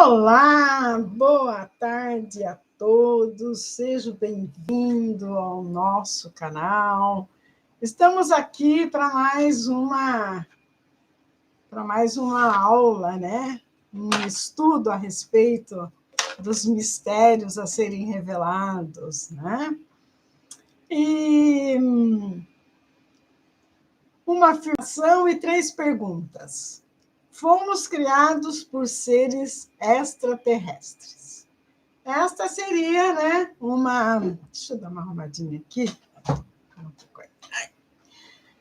Olá, boa tarde a todos, seja bem-vindo ao nosso canal. Estamos aqui para mais uma aula, né? Um estudo a respeito dos mistérios a serem revelados, né? E uma afirmação e 3 perguntas. Fomos criados por seres extraterrestres. Esta seria, né, Deixa eu dar uma arrumadinha aqui.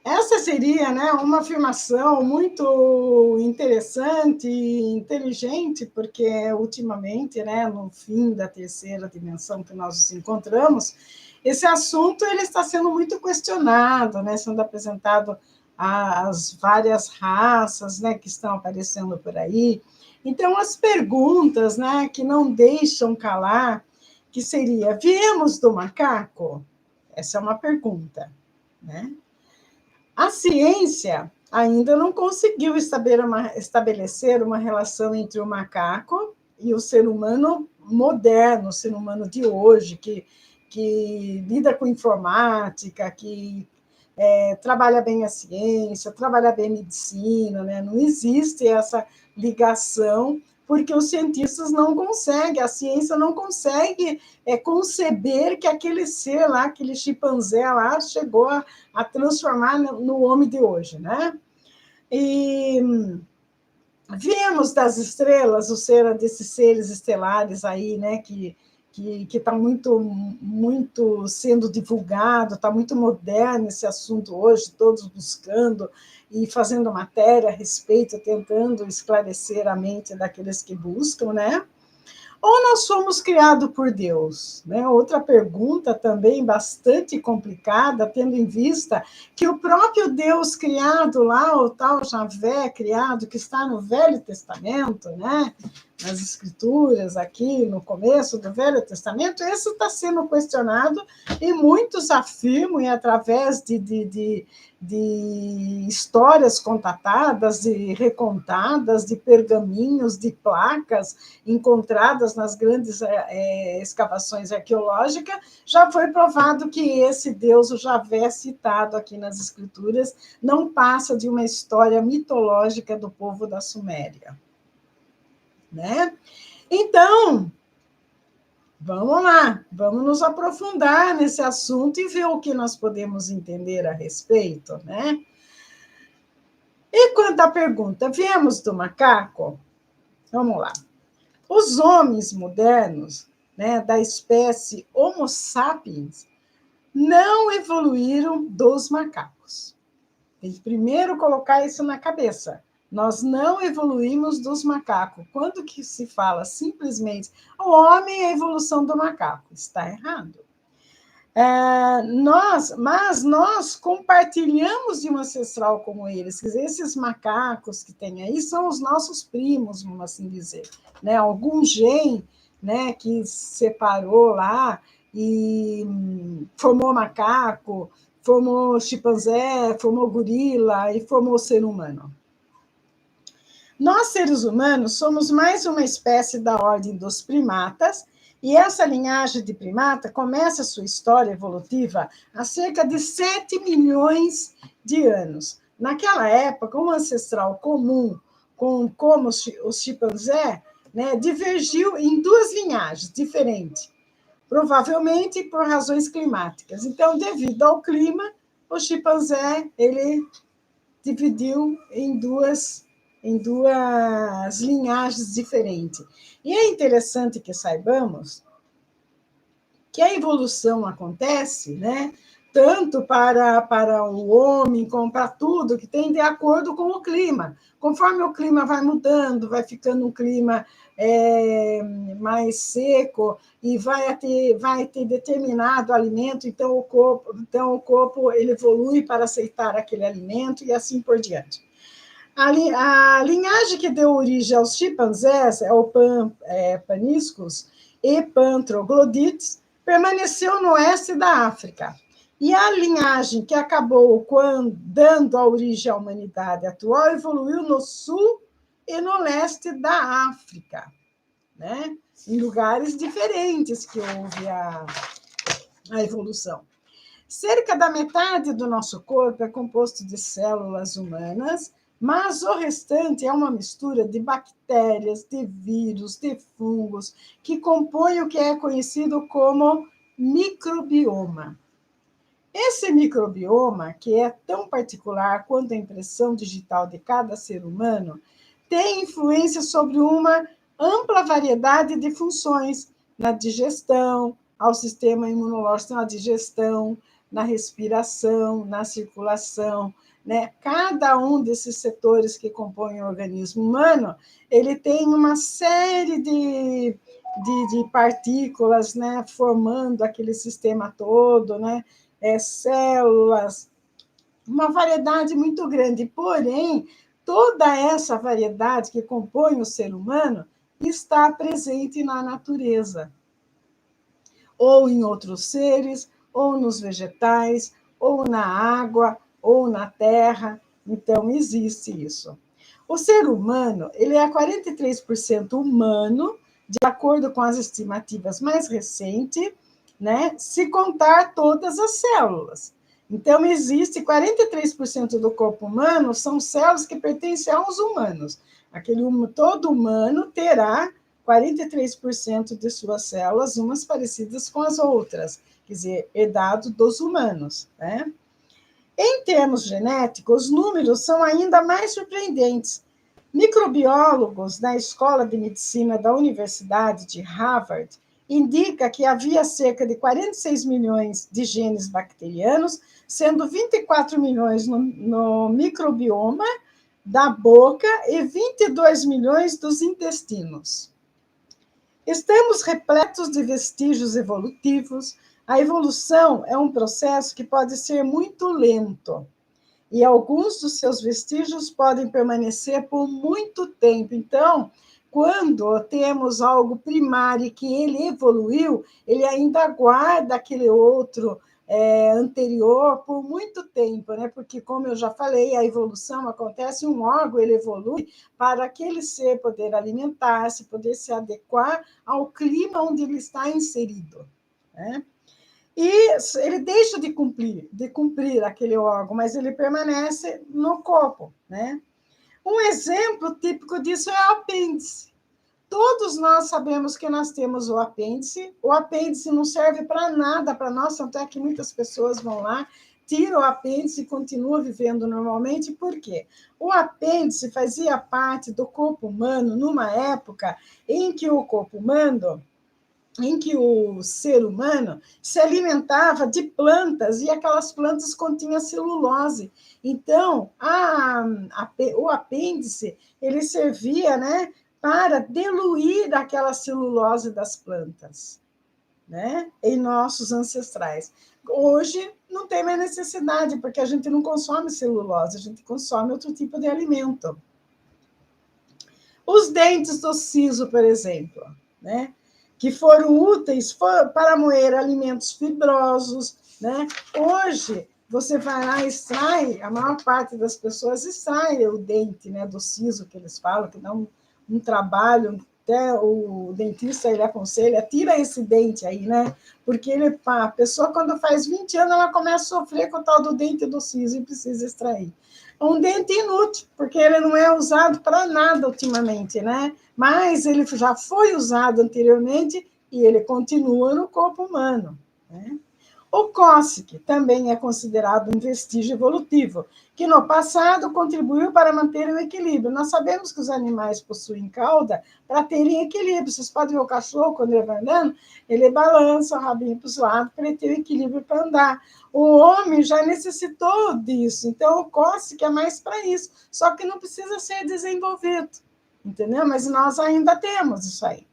Essa seria, né, uma afirmação muito interessante e inteligente, porque ultimamente, né, no fim da terceira dimensão que nós nos encontramos, esse assunto ele está sendo muito questionado, né, sendo apresentado às várias raças, né, que estão aparecendo por aí. Então, as perguntas, né, que não deixam calar, que seria: viemos do macaco? Essa é uma pergunta, né? A ciência ainda não conseguiu estabelecer uma relação entre o macaco e o ser humano moderno, o ser humano de hoje, que lida com informática, que trabalha bem a ciência, trabalha bem a medicina, né? Não existe essa ligação, porque os cientistas não conseguem, a ciência não consegue conceber que aquele ser lá, aquele chimpanzé lá, chegou a transformar no homem de hoje, né? E vimos das estrelas o ser desses seres estelares aí, né, que está muito sendo divulgado, está muito moderno esse assunto hoje, todos buscando e fazendo matéria a respeito, tentando esclarecer a mente daqueles que buscam, né? Ou nós fomos criados por Deus? Né? Outra pergunta também bastante complicada, tendo em vista que o próprio Deus criado lá, o tal Javé criado, que está no Velho Testamento, né? Nas Escrituras, aqui no começo do Velho Testamento, esse está sendo questionado e muitos afirmam, e através de histórias contatadas, de recontadas, de pergaminhos, de placas encontradas nas grandes escavações arqueológicas, já foi provado que esse Deus, o Javé, citado aqui nas Escrituras, não passa de uma história mitológica do povo da Suméria. Né? Então, vamos lá, vamos nos aprofundar nesse assunto e ver o que nós podemos entender a respeito, né? E quanto à pergunta, viemos do macaco? Vamos lá. Os homens modernos, né, da espécie Homo sapiens, não evoluíram dos macacos. Tem que primeiro colocar isso na cabeça. Nós não evoluímos dos macacos. Quando que se fala simplesmente o homem é a evolução do macaco? Está errado. Mas nós compartilhamos de um ancestral como eles. Quer dizer, esses macacos que tem aí são os nossos primos, vamos assim dizer. Né? Algum gene, né, que separou lá e formou macaco, formou chimpanzé, formou gorila e formou ser humano. Nós, seres humanos, somos mais uma espécie da ordem dos primatas, e essa linhagem de primata começa a sua história evolutiva há cerca de 7 milhões de anos. Naquela época, um ancestral comum, como o chimpanzé, né, divergiu em 2 linhagens diferentes, provavelmente por razões climáticas. Então, devido ao clima, o chimpanzé ele dividiu em duas linhagens diferentes. E é interessante que saibamos que a evolução acontece, né, tanto para o homem como para tudo, que tem de acordo com o clima. Conforme o clima vai mudando, vai ficando um clima mais seco e vai ter determinado alimento, então o corpo ele evolui para aceitar aquele alimento e assim por diante. A linhagem que deu origem aos chimpanzés é o paniscus e pantroglodites, permaneceu no oeste da África. E a linhagem que acabou dando a origem à humanidade atual evoluiu no sul e no leste da África. né? Em lugares diferentes que houve a evolução. Cerca da metade do nosso corpo é composto de células humanas, mas o restante é uma mistura de bactérias, de vírus, de fungos, que compõem o que é conhecido como microbioma. Esse microbioma, que é tão particular quanto a impressão digital de cada ser humano, tem influência sobre uma ampla variedade de funções na digestão, ao sistema imunológico, na digestão, na respiração, na circulação, né? Cada um desses setores que compõem o organismo humano, ele tem uma série de partículas, né? Formando aquele sistema todo, né? Células, uma variedade muito grande. Porém, toda essa variedade que compõe o ser humano está presente na natureza, ou em outros seres, ou nos vegetais, ou na água, ou na terra. Então, existe isso. O ser humano, ele é 43% humano, de acordo com as estimativas mais recentes, né? Se contar todas as células. Então, existe 43% do corpo humano são células que pertencem aos humanos. Todo humano terá 43% de suas células, umas parecidas com as outras, quer dizer, herdado dos humanos, né? Em termos genéticos, os números são ainda mais surpreendentes. Microbiólogos da Escola de Medicina da Universidade de Harvard indicam que havia cerca de 46 milhões de genes bacterianos, sendo 24 milhões no microbioma da boca e 22 milhões dos intestinos. Estamos repletos de vestígios evolutivos. A evolução é um processo que pode ser muito lento, e alguns dos seus vestígios podem permanecer por muito tempo. Então, quando temos algo primário que ele evoluiu, ele ainda guarda aquele outro anterior por muito tempo, né? Porque, como eu já falei, a evolução acontece, um órgão ele evolui para aquele ser poder alimentar-se, poder se adequar ao clima onde ele está inserido, né? E ele deixa de cumprir aquele órgão, mas ele permanece no corpo, né? Um exemplo típico disso é o apêndice. Todos nós sabemos que nós temos o apêndice. O apêndice não serve para nada para nós, tanto é que muitas pessoas vão lá, tiram o apêndice e continuam vivendo normalmente. Por quê? O apêndice fazia parte do corpo humano numa época em que o ser humano se alimentava de plantas e aquelas plantas continham celulose. Então, o apêndice ele servia, né, para diluir aquela celulose das plantas, né, em nossos ancestrais. Hoje não tem mais necessidade, porque a gente não consome celulose, a gente consome outro tipo de alimento. Os dentes do siso, por exemplo, né, que foram úteis para moer alimentos fibrosos, né? Hoje, você vai lá e extrai, a maior parte das pessoas extrai o dente, né, do siso, que eles falam, que dá um trabalho, até o dentista ele aconselha, tira esse dente aí, né? Porque a pessoa, quando faz 20 anos, ela começa a sofrer com o tal do dente do siso e precisa extrair. Um dente inútil, porque ele não é usado para nada ultimamente, né? Mas ele já foi usado anteriormente e ele continua no corpo humano, né? O cóccix também é considerado um vestígio evolutivo, que no passado contribuiu para manter o equilíbrio. Nós sabemos que os animais possuem cauda para terem equilíbrio. Vocês podem ver o cachorro, quando ele vai andando, ele balança o rabinho para o lado para ele ter o equilíbrio para andar. O homem já necessitou disso, então o cóccix é mais para isso, só que não precisa ser desenvolvido, entendeu? Mas nós ainda temos isso aí.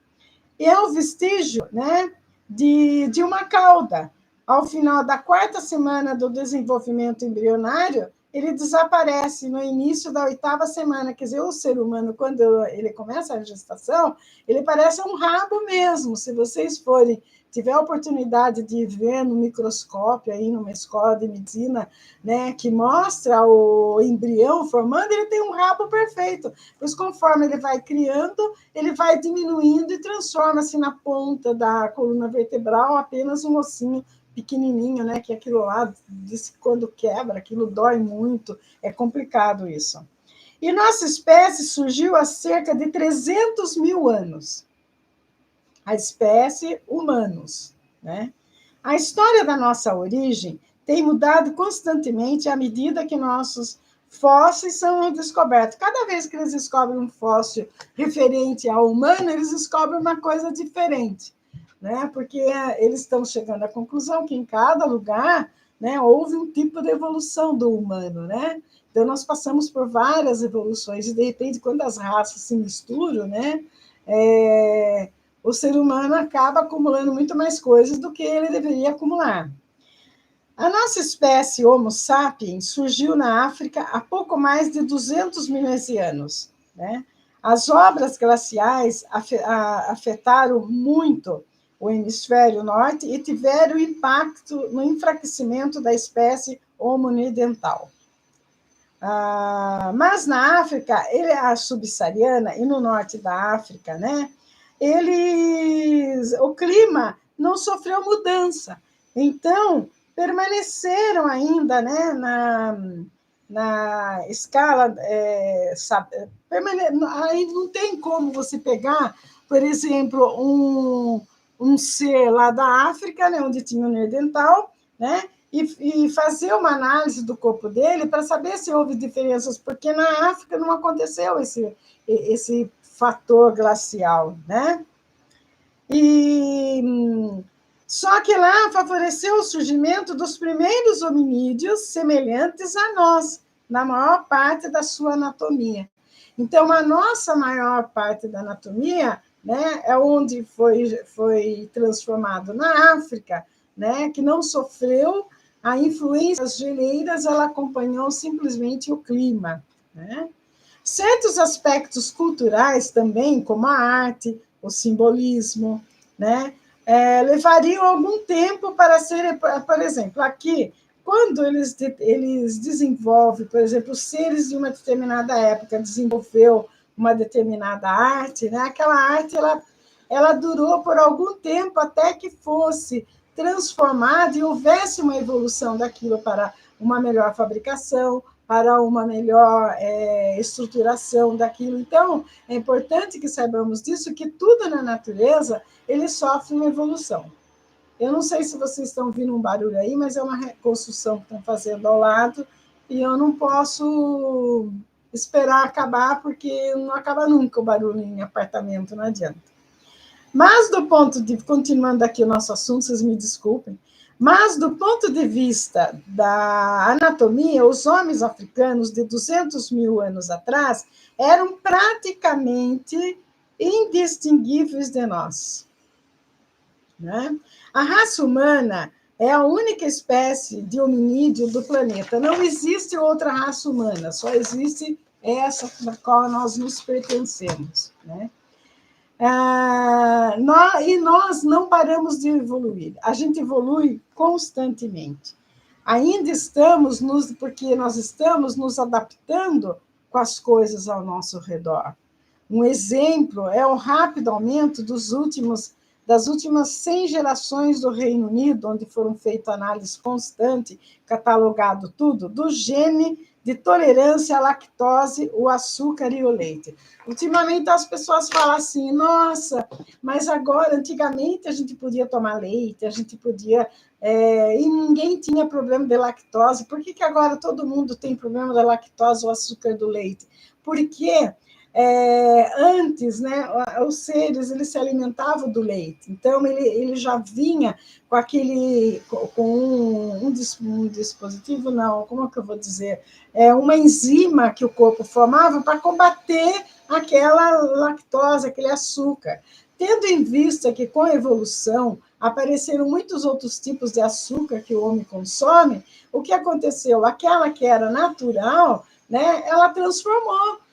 E é o vestígio, né, de uma cauda. Ao final da 4ª semana do desenvolvimento embrionário, ele desaparece no início da 8ª semana. Quer dizer, o ser humano, quando ele começa a gestação, ele parece um rabo mesmo. Se vocês forem tiver a oportunidade de ver no microscópio, aí numa escola de medicina, né, que mostra o embrião formando, ele tem um rabo perfeito. Pois conforme ele vai criando, ele vai diminuindo e transforma-se na ponta da coluna vertebral apenas um ossinho pequenininho, né, que aquilo lá, quando quebra, aquilo dói muito, é complicado isso. E nossa espécie surgiu há cerca de 300 mil anos. A espécie humanos, né? A história da nossa origem tem mudado constantemente à medida que nossos fósseis são descobertos. Cada vez que eles descobrem um fóssil referente ao humano, eles descobrem uma coisa diferente, né? Porque eles estão chegando à conclusão que em cada lugar, né, houve um tipo de evolução do humano, né? Então, nós passamos por várias evoluções, e, de repente, quando as raças se misturam, né, o ser humano acaba acumulando muito mais coisas do que ele deveria acumular. A nossa espécie Homo sapiens surgiu na África há pouco mais de 200 milhões de anos, né? As obras glaciais afetaram muito o hemisfério norte e tiveram impacto no enfraquecimento da espécie Homo neandertal. Mas na África, a subsaariana e no norte da África, né, o clima não sofreu mudança. Então, permaneceram ainda, né, na escala. Aí não tem como você pegar, por exemplo, um ser lá da África, né, onde tinha o neandertal, né, e fazer uma análise do corpo dele para saber se houve diferenças, porque na África não aconteceu esse fator glacial, né? Só que lá favoreceu o surgimento dos primeiros hominídeos semelhantes a nós, na maior parte da sua anatomia. Então, a nossa maior parte da anatomia, né, é onde foi transformado na África, né, que não sofreu a influência das geleiras, ela acompanhou simplesmente o clima, né? Certos aspectos culturais também, como a arte, o simbolismo, né, levariam algum tempo para ser, por exemplo, aqui, quando eles desenvolvem, por exemplo, os seres de uma determinada época desenvolveu uma determinada arte, né, aquela arte ela durou por algum tempo até que fosse transformada e houvesse uma evolução daquilo para uma melhor fabricação, para uma melhor estruturação daquilo. Então, é importante que saibamos disso, que tudo na natureza, ele sofre uma evolução. Eu não sei se vocês estão ouvindo um barulho aí, mas é uma reconstrução que estão fazendo ao lado, e eu não posso esperar acabar, porque não acaba nunca o barulho em apartamento, não adianta. Mas continuando aqui o nosso assunto, vocês me desculpem, mas do ponto de vista da anatomia, os homens africanos de 200 mil anos atrás eram praticamente indistinguíveis de nós, né? A raça humana é a única espécie de hominídeo do planeta. Não existe outra raça humana, só existe essa na qual nós nos pertencemos, né? E nós não paramos de evoluir, a gente evolui constantemente. Ainda estamos porque nós estamos nos adaptando com as coisas ao nosso redor. Um exemplo é o rápido aumento das últimas 100 gerações do Reino Unido, onde foram feitas análises constantes, catalogado tudo, do gene de tolerância à lactose, o açúcar e o leite. Ultimamente, as pessoas falam assim, nossa, mas agora, antigamente, a gente podia tomar leite, a gente podia... e ninguém tinha problema de lactose. Por que agora todo mundo tem problema da lactose ou açúcar do leite? Porque... antes, né, os seres eles se alimentavam do leite, então ele já vinha com um dispositivo, não, como é que eu vou dizer? Uma enzima que o corpo formava para combater aquela lactose, aquele açúcar. Tendo em vista que, com a evolução, apareceram muitos outros tipos de açúcar que o homem consome, o que aconteceu? Aquela que era natural, né, ela transformou.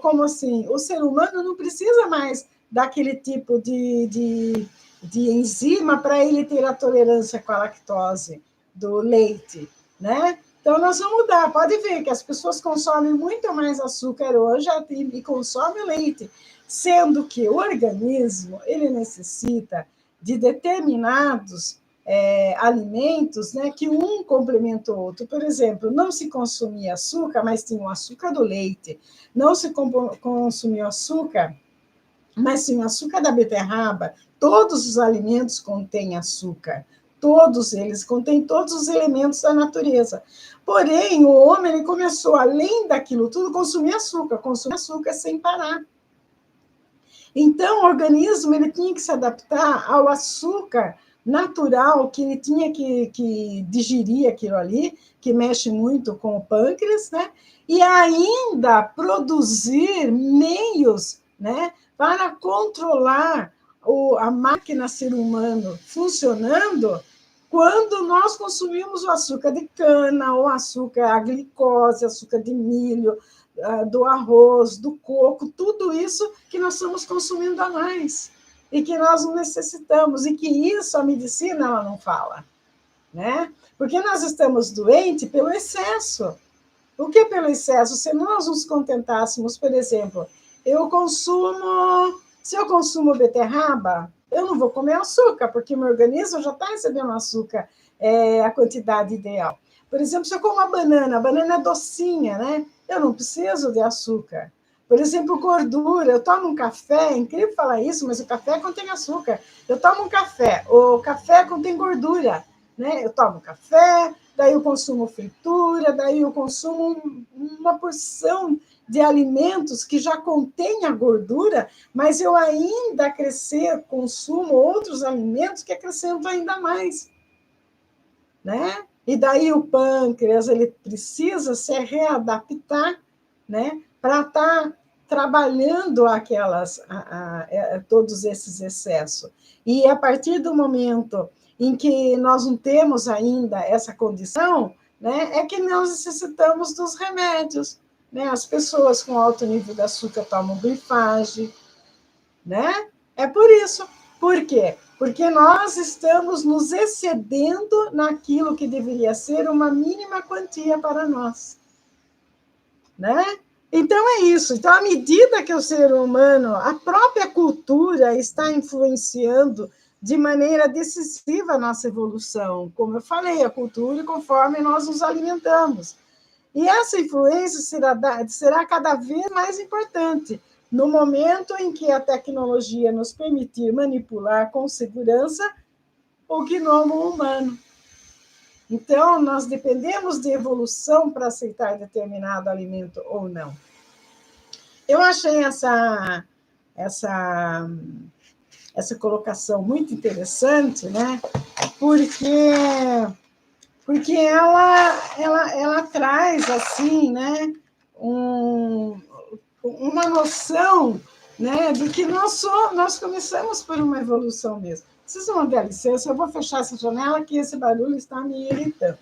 Como assim? O ser humano não precisa mais daquele tipo de de enzima para ele ter a tolerância com a lactose do leite, né? Então, nós vamos mudar. Pode ver que as pessoas consomem muito mais açúcar hoje e consomem leite, sendo que o organismo ele necessita de determinados alimentos, né, que um complementa o outro. Por exemplo, não se consumia açúcar, mas tinha o açúcar do leite. Não se consumia açúcar, mas sim o açúcar da beterraba. Todos os alimentos contêm açúcar. Todos eles contêm todos os elementos da natureza. Porém, o homem ele começou, além daquilo tudo, consumir açúcar sem parar. Então, o organismo ele tinha que se adaptar ao açúcar natural, que ele tinha que digerir aquilo ali, que mexe muito com o pâncreas, né? E ainda produzir meios, né, para controlar a máquina ser humano funcionando quando nós consumimos o açúcar de cana, o açúcar, a glicose, açúcar de milho, do arroz, do coco, tudo isso que nós estamos consumindo a mais e que nós não necessitamos, e que isso a medicina ela não fala, né? Porque nós estamos doentes pelo excesso. O que é pelo excesso? Se nós nos contentássemos, por exemplo, se eu consumo beterraba, eu não vou comer açúcar, porque meu organismo já está recebendo açúcar, a quantidade ideal. Por exemplo, se eu como a banana é docinha, né? Eu não preciso de açúcar. Por exemplo, gordura, eu tomo um café, é incrível falar isso, mas o café contém açúcar. Eu tomo um café, o café contém gordura, né? Eu tomo café, daí eu consumo fritura, daí eu consumo uma porção de alimentos que já contém a gordura, mas eu ainda consumo outros alimentos que acrescentam ainda mais, né? E daí o pâncreas ele precisa se readaptar, né, para estar trabalhando todos esses excessos. E a partir do momento em que nós não temos ainda essa condição, né, é que nós necessitamos dos remédios. Né? As pessoas com alto nível de açúcar tomam glifage, né? É por isso. Por quê? Porque nós estamos nos excedendo naquilo que deveria ser uma mínima quantia para nós, né? Então é isso. Então, à medida que o ser humano, a própria cultura está influenciando de maneira decisiva a nossa evolução, como eu falei, a cultura conforme nós nos alimentamos. E essa influência será cada vez mais importante no momento em que a tecnologia nos permitir manipular com segurança o gnoma humano. Então, nós dependemos de evolução para aceitar determinado alimento ou não. Eu achei essa colocação muito interessante, né? Porque ela traz assim, né, uma noção, né, de que nós começamos por uma evolução mesmo. Vocês vão dar licença, eu vou fechar essa janela, que esse barulho está me irritando.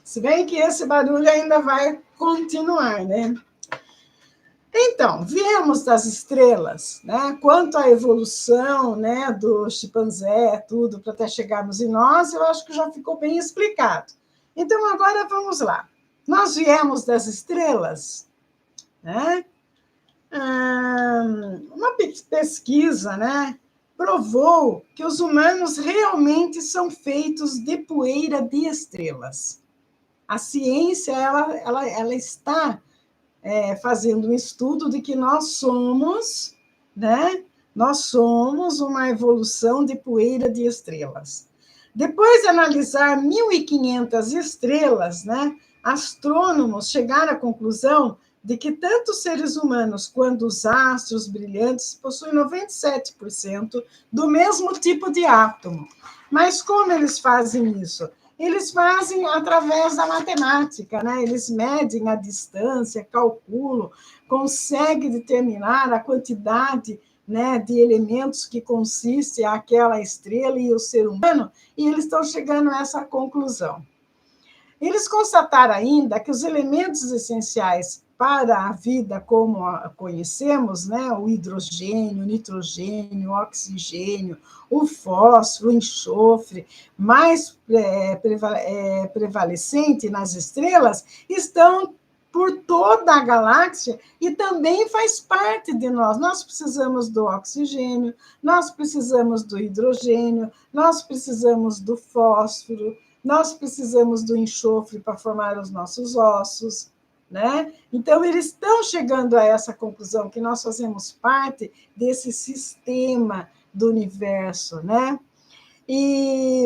Se bem que esse barulho ainda vai continuar, né? Então, viemos das estrelas, né? Quanto à evolução, né, do chimpanzé, tudo, para até chegarmos em nós, eu acho que já ficou bem explicado. Então, agora vamos lá. Nós viemos das estrelas, né? Uma pesquisa, né, provou que os humanos realmente são feitos de poeira de estrelas. A ciência ela está fazendo um estudo de que nós somos, né? Nós somos uma evolução de poeira de estrelas. Depois de analisar 1.500 estrelas, né? Astrônomos chegaram à conclusão de que tanto os seres humanos quanto os astros brilhantes possuem 97% do mesmo tipo de átomo. Mas como eles fazem isso? Eles fazem através da matemática, né? Eles medem a distância, calculam, conseguem determinar a quantidade né, de elementos que consiste aquela estrela e o ser humano, e eles estão chegando a essa conclusão. Eles constataram ainda que os elementos essenciais para a vida como a conhecemos, né, o hidrogênio, o nitrogênio, o oxigênio, o fósforo, o enxofre, mais prevalecente nas estrelas, estão por toda a galáxia e também faz parte de nós. Nós precisamos do oxigênio, nós precisamos do hidrogênio, nós precisamos do fósforo, nós precisamos do enxofre para formar os nossos ossos, né? Então, eles estão chegando a essa conclusão, que nós fazemos parte desse sistema do universo, né? E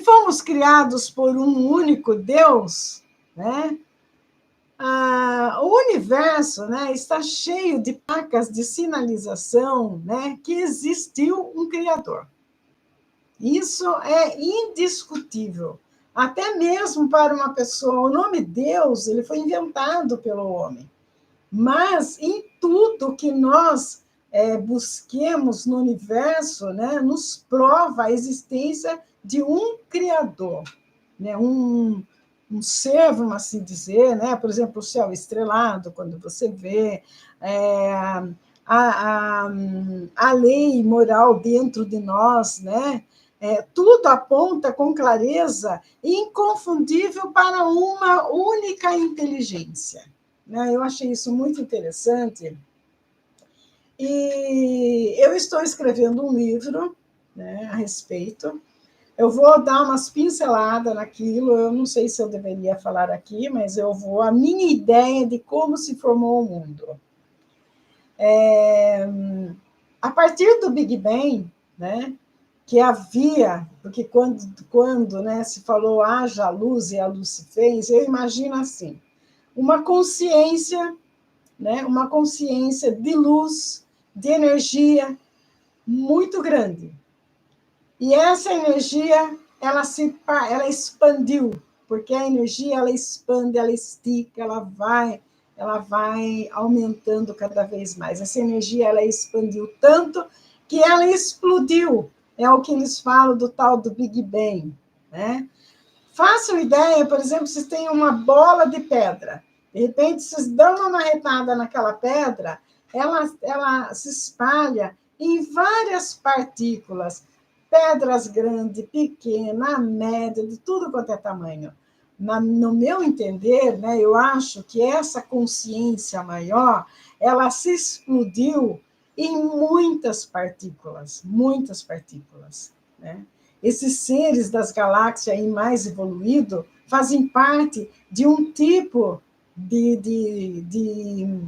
fomos criados por um único Deus, né? O universo, né, está cheio de placas de sinalização, né, que existiu um Criador. Isso é indiscutível. Até mesmo para uma pessoa, o nome Deus ele foi inventado pelo homem. Mas em tudo que nós busquemos no universo, né, nos prova a existência de um Criador, né, um ser, vamos assim dizer, né? Por exemplo, o céu estrelado, quando você vê a lei moral dentro de nós, né? Tudo aponta com clareza e inconfundível para uma única inteligência. Né? Eu achei isso muito interessante. E eu estou escrevendo um livro, né, a respeito. Eu vou dar umas pinceladas naquilo, eu não sei se eu deveria falar aqui, mas eu vou... A minha ideia de como se formou o mundo. A partir do Big Bang, né, que havia, porque quando né, se falou haja luz e a luz se fez, eu imagino assim, uma consciência, né, uma consciência de luz, de energia muito grande. E essa energia, ela expandiu, porque a energia, ela expande, ela estica, ela vai aumentando cada vez mais. Essa energia, ela expandiu tanto que ela explodiu. É o que eles falam do tal do Big Bang, né? Façam ideia, por exemplo, vocês têm uma bola de pedra. De repente, vocês dão uma marretada naquela pedra, ela se espalha em várias partículas, pedras grandes, pequenas, média, de tudo quanto é tamanho. No meu entender, né, eu acho que essa consciência maior, ela se explodiu em muitas partículas, né? Esses seres das galáxias aí mais evoluídos fazem parte de um tipo de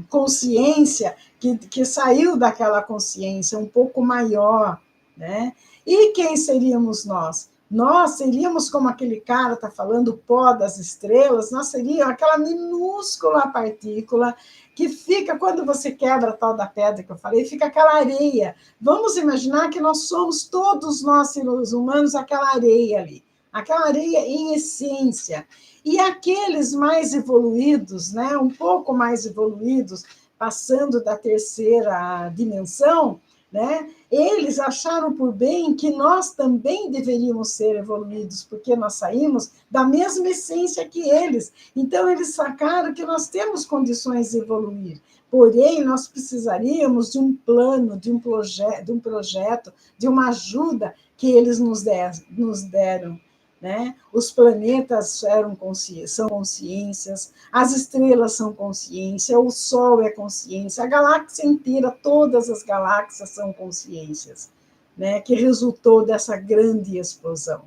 consciência que saiu daquela consciência um pouco maior, né? E quem seríamos nós? Nós seríamos como aquele cara está falando, o pó das estrelas, nós seríamos aquela minúscula partícula que fica, quando você quebra a tal da pedra que eu falei, fica aquela areia. Vamos imaginar que nós somos, todos nós, seres humanos, aquela areia ali. Aquela areia em essência. E aqueles mais evoluídos, né, um pouco mais evoluídos, passando da terceira dimensão, né, eles acharam por bem que nós também deveríamos ser evoluídos, porque nós saímos da mesma essência que eles. Então, eles sacaram que nós temos condições de evoluir. Porém, nós precisaríamos de um plano, de um projeto, de uma ajuda que eles nos deram. Né? Os planetas são consciências, as estrelas são consciência, o Sol é consciência, a galáxia inteira, todas as galáxias são consciências, né? Que resultou dessa grande explosão.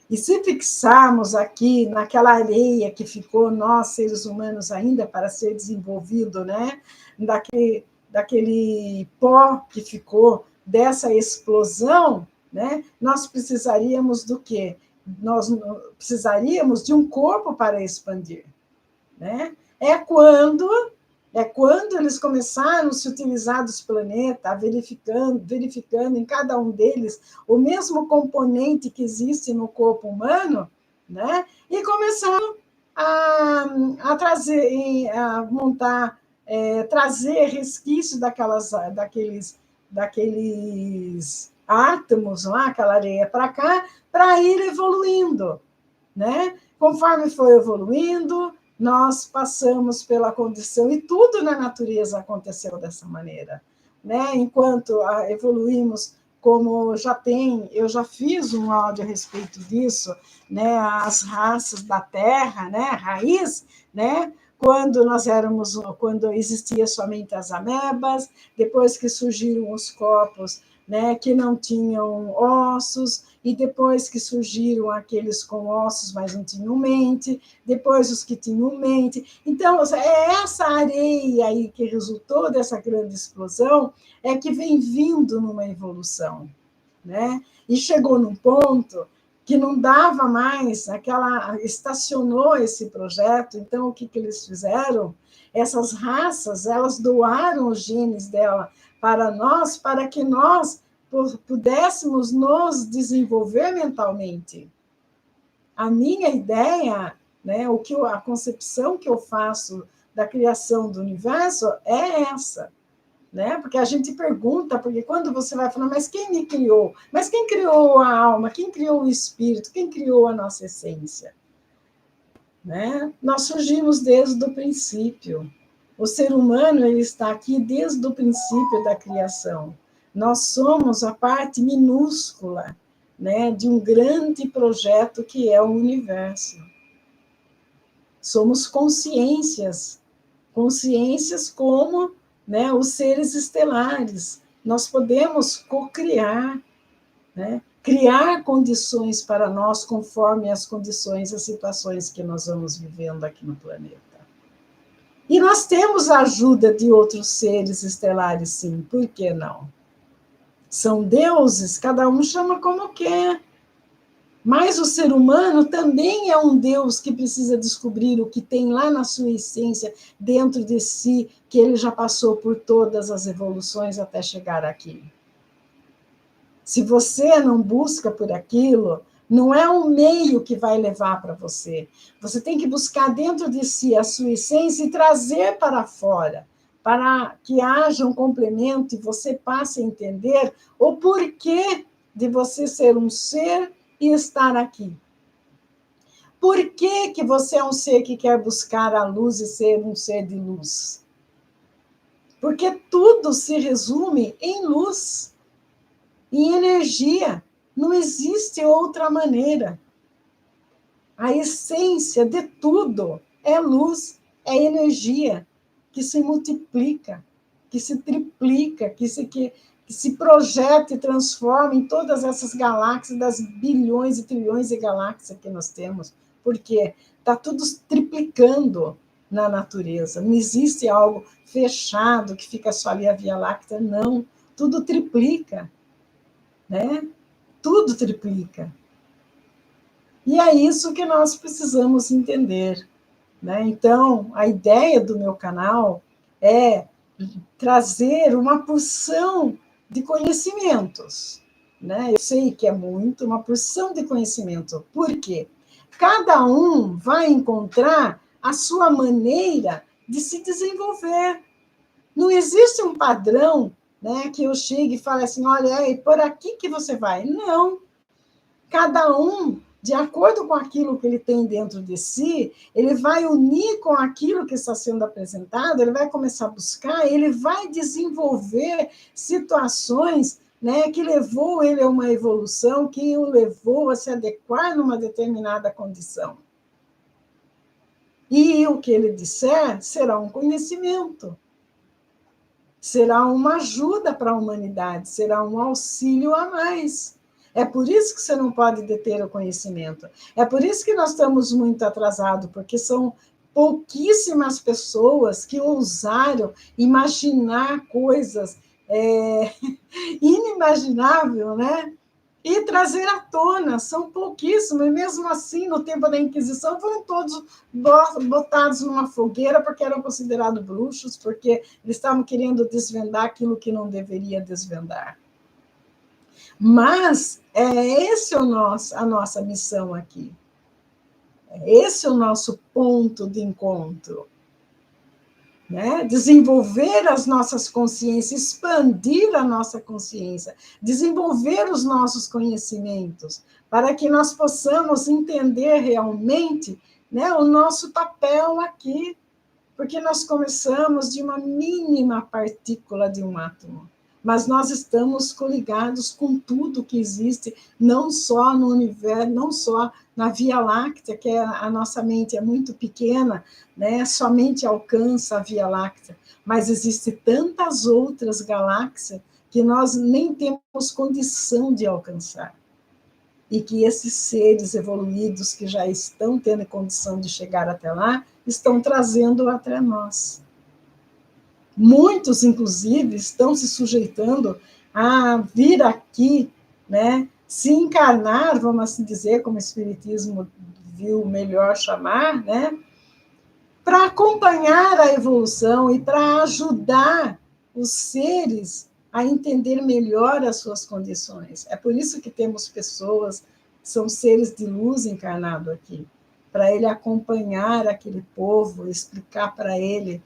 E se fixarmos aqui naquela areia que ficou, nós, seres humanos, ainda para ser desenvolvido, né? daquele pó que ficou dessa explosão, né? Nós precisaríamos do quê? Nós precisaríamos de um corpo para expandir. Né? É quando eles começaram a se utilizar dos planetas, verificando em cada um deles o mesmo componente que existe no corpo humano, né? E começaram a montar trazer resquícios daqueles átomos lá, aquela areia para cá, para ir evoluindo, né? Conforme foi evoluindo, nós passamos pela condição, e tudo na natureza aconteceu dessa maneira, né? Enquanto evoluímos, como eu já fiz um áudio a respeito disso, né? As raças da Terra, né? Raiz, né? Quando existia somente as amebas, depois que surgiram os corpos, né, que não tinham ossos, e depois que surgiram aqueles com ossos, mas não tinham mente, depois os que tinham mente. Então, essa areia aí que resultou dessa grande explosão é que vem vindo numa evolução, né? E chegou num ponto que não dava mais, estacionou esse projeto. Então, o que eles fizeram? Essas raças, elas doaram os genes dela para nós, para que nós pudéssemos nos desenvolver mentalmente. A minha ideia, né, a concepção que eu faço da criação do universo é essa, né? Porque a gente pergunta, porque quando você vai falar, mas quem me criou? Mas quem criou a alma? Quem criou o espírito? Quem criou a nossa essência? Né? Nós surgimos desde o princípio. O ser humano ele está aqui desde o princípio da criação. Nós somos a parte minúscula, né, de um grande projeto que é o universo. Somos consciências como, né, os seres estelares. Nós podemos co-criar, né, criar condições para nós conforme as condições, as situações que nós vamos vivendo aqui no planeta. E nós temos a ajuda de outros seres estelares, sim, por que não? São deuses, cada um chama como quer. Mas o ser humano também é um Deus que precisa descobrir o que tem lá na sua essência, dentro de si, que ele já passou por todas as evoluções até chegar aqui. Se você não busca por aquilo, não é o meio que vai levar para você. Você tem que buscar dentro de si a sua essência e trazer para fora, para que haja um complemento e você passe a entender o porquê de você ser um ser e estar aqui. Por que, que você é um ser que quer buscar a luz e ser um ser de luz? Porque tudo se resume em luz, em energia. Não existe outra maneira. A essência de tudo é luz, é energia que se multiplica, que se triplica, que se projeta e transforma em todas essas galáxias, das bilhões e trilhões de galáxias que nós temos. Porque está tudo triplicando na natureza. Não existe algo fechado que fica só ali a Via Láctea, não. Tudo triplica, né? Tudo triplica. E é isso que nós precisamos entender, né? Então, a ideia do meu canal é trazer uma porção de conhecimentos, né? Eu sei que é muito, uma porção de conhecimento. Por quê? Cada um vai encontrar a sua maneira de se desenvolver. Não existe um padrão, né, que eu chegue e fale assim, olha, é por aqui que você vai. Não. Cada um, de acordo com aquilo que ele tem dentro de si, ele vai unir com aquilo que está sendo apresentado, ele vai começar a buscar, ele vai desenvolver situações, né, que levou ele a uma evolução, que o levou a se adequar numa determinada condição. E o que ele disser será um conhecimento, será uma ajuda para a humanidade, será um auxílio a mais. É por isso que você não pode deter o conhecimento. É por isso que nós estamos muito atrasados, porque são pouquíssimas pessoas que ousaram imaginar coisas inimagináveis, né? E trazer à tona, são pouquíssimos, e mesmo assim, no tempo da Inquisição, foram todos botados numa fogueira porque eram considerados bruxos, porque eles estavam querendo desvendar aquilo que não deveria desvendar. Mas esse é a nossa missão aqui. Esse é o nosso ponto de encontro. né? Desenvolver as nossas consciências, expandir a nossa consciência, desenvolver os nossos conhecimentos, para que nós possamos entender realmente, né, o nosso papel aqui, porque nós começamos de uma mínima partícula de um átomo, mas nós estamos coligados com tudo que existe, não só no universo, não só na Via Láctea, que a nossa mente é muito pequena, né? Somente alcança a Via Láctea, mas existem tantas outras galáxias que nós nem temos condição de alcançar. E que esses seres evoluídos que já estão tendo condição de chegar até lá, estão trazendo até nós. Muitos, inclusive, estão se sujeitando a vir aqui, né, se encarnar, vamos assim dizer, como o Espiritismo viu melhor chamar, né, para acompanhar a evolução e para ajudar os seres a entender melhor as suas condições. É por isso que temos pessoas que são seres de luz encarnado aqui, para ele acompanhar aquele povo, explicar para ele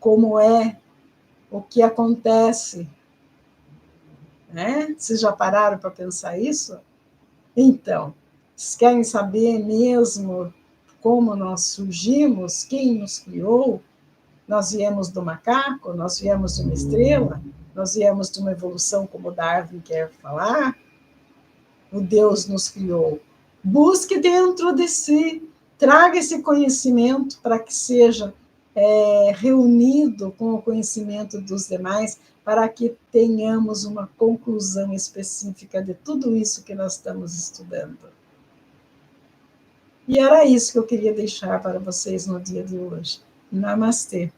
como é, o que acontece, né? Vocês já pararam para pensar isso? Então, vocês querem saber mesmo como nós surgimos, quem nos criou? Nós viemos do macaco, nós viemos de uma estrela, nós viemos de uma evolução, como Darwin quer falar. O Deus nos criou. Busque dentro de si, traga esse conhecimento para que seja reunido com o conhecimento dos demais, para que tenhamos uma conclusão específica de tudo isso que nós estamos estudando. E era isso que eu queria deixar para vocês no dia de hoje. Namastê.